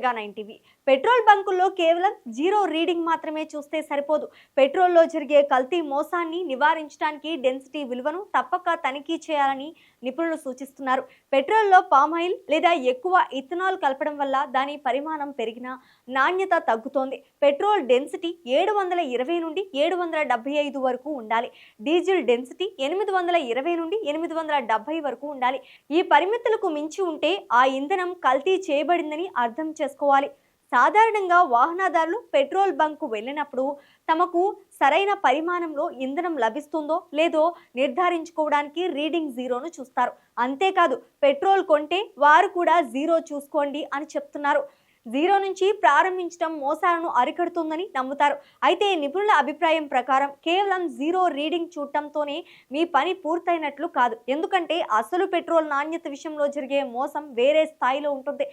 మెగా9 TV. Petrol బంకుల్లో కేవలం zero reading మాత్రమే చూస్తే సరిపోదు. పెట్రోల్లో జరిగే కల్తీ మోసాన్ని నివారించడానికి డెన్సిటీ విలువను తప్పక తనిఖీ చేయాలని నిపుణులు సూచిస్తున్నారు. పెట్రోల్లో పామాయిల్ లేదా ఎక్కువ ఇథనాల్ కలపడం వల్ల దాని పరిమాణం పెరిగినా నాణ్యత తగ్గుతోంది. పెట్రోల్ డెన్సిటీ 720 నుండి 775 వరకు ఉండాలి. డీజిల్ డెన్సిటీ 820 నుండి 870 వరకు ఉండాలి. ఈ పరిమితులకు మించి ఉంటే ఆ ఇంధనం కల్తీ చేయబడిందని అర్థం చేసుకోవాలి. సాధారణంగా వాహనదారులు పెట్రోల్ బంకు వెళ్ళినప్పుడు తమకు సరైన పరిమాణంలో ఇంధనం లభిస్తుందో లేదో నిర్ధారించుకోవడానికి రీడింగ్ జీరోను చూస్తారు. అంతేకాదు పెట్రోల్ కొంటే వారు కూడా జీరో చూసుకోండి అని చెప్తున్నారు. జీరో నుంచి ప్రారంభించడం మోసాలను అరికడుతుందని నమ్ముతారు. అయితే నిపుణుల అభిప్రాయం ప్రకారం కేవలం జీరో రీడింగ్ చూడటంతోనే మీ పని పూర్తయినట్లు కాదు. ఎందుకంటే అసలు పెట్రోల్ నాణ్యత విషయంలో జరిగే మోసం వేరే స్థాయిలో ఉంటుంది.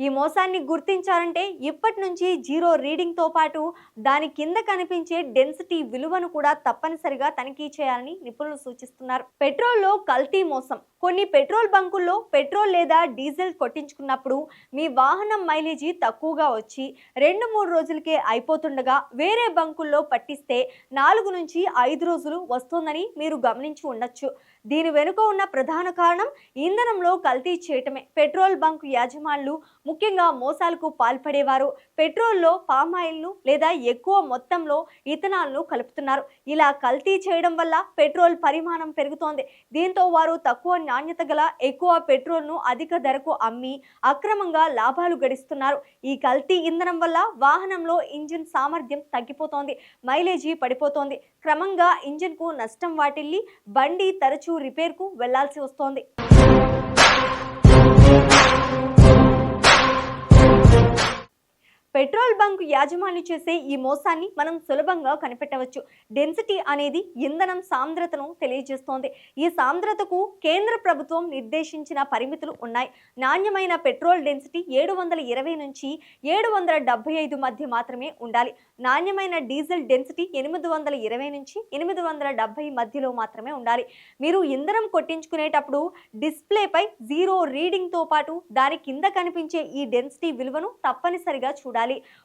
ఈ మోసాన్ని గుర్తించాలంటే ఇప్పటి నుంచి జీరో రీడింగ్తో పాటు దాని కింద కనిపించే డెన్సిటీ విలువను కూడా తప్పనిసరిగా తనిఖీ చేయాలని నిపుణులు సూచిస్తున్నారు. పెట్రోల్లో కల్తీ మోసం. కొన్ని పెట్రోల్ బంకుల్లో పెట్రోల్ లేదా డీజిల్ కొట్టించుకున్నప్పుడు మీ వాహనం మైలేజీ తక్కువగా వచ్చి 2-3 రోజులకే అయిపోతుండగా వేరే బంకుల్లో పట్టిస్తే 4 నుంచి 5 రోజులు వస్తుందని మీరు గమనించి ఉండొచ్చు. దీని వెనుక ఉన్న ప్రధాన కారణం ఇంధనంలో కల్తీ చేయటమే. పెట్రోల్ బంకు యాజమానులు ముఖ్యంగా మోసాలకు పాల్పడేవారు పెట్రోల్లో పామాయిల్ను లేదా ఎక్కువ మొత్తంలో ఇథనాల్ను కలుపుతున్నారు. ఇలా కల్తీ చేయడం వల్ల పెట్రోల్ పరిమాణం పెరుగుతోంది. దీంతో వారు తక్కువ నాణ్యత గల ఎక్కువ పెట్రోల్ను అధిక ధరకు అమ్మి అక్రమంగా లాభాలు గడిస్తున్నారు. ఈ కల్తీ ఇంధనం వల్ల వాహనంలో ఇంజిన్ సామర్థ్యం తగ్గిపోతోంది, మైలేజీ పడిపోతోంది. క్రమంగా ఇంజిన్కు నష్టం వాటిల్లి బండి తరచూ రిపేర్కు వెళ్లాల్సి వస్తోంది. పెట్రోల్ బంక్ యాజమాన్యం చేసే ఈ మోసాన్ని మనం సులభంగా కనిపెట్టవచ్చు. డెన్సిటీ అనేది ఇంధనం సాంద్రతను తెలియజేస్తోంది. ఈ సాంద్రతకు కేంద్ర ప్రభుత్వం నిర్దేశించిన పరిమితులు ఉన్నాయి. నాణ్యమైన పెట్రోల్ డెన్సిటీ 720 నుంచి 775 మధ్య మాత్రమే ఉండాలి. నాణ్యమైన డీజిల్ డెన్సిటీ 820 నుంచి 870 మధ్యలో మాత్రమే ఉండాలి. మీరు ఇంధనం కొట్టించుకునేటప్పుడు డిస్ప్లేపై జీరో రీడింగ్తో పాటు దాని కింద కనిపించే ఈ డెన్సిటీ విలువను తప్పనిసరిగా చూడాలి.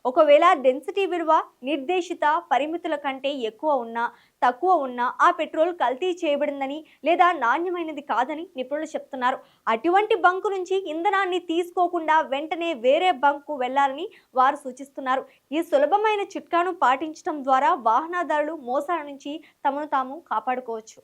ఒకవేళ డెన్సిటీ విలువ నిర్దేశిత పరిమితుల కంటే ఎక్కువ ఉన్నా తక్కువ ఉన్నా ఆ పెట్రోల్ కల్తీ చేయబడిందని లేదా నాణ్యమైనది కాదని నిపుణులు చెప్తున్నారు. అటువంటి బంకు నుంచి ఇంధనాన్ని తీసుకోకుండా వెంటనే వేరే బంకు వెళ్లాలని వారు సూచిస్తున్నారు. ఈ సులభమైన చిట్కాను పాటించడం ద్వారా వాహనదారులు మోసాల నుంచి తమను తాము కాపాడుకోవచ్చు.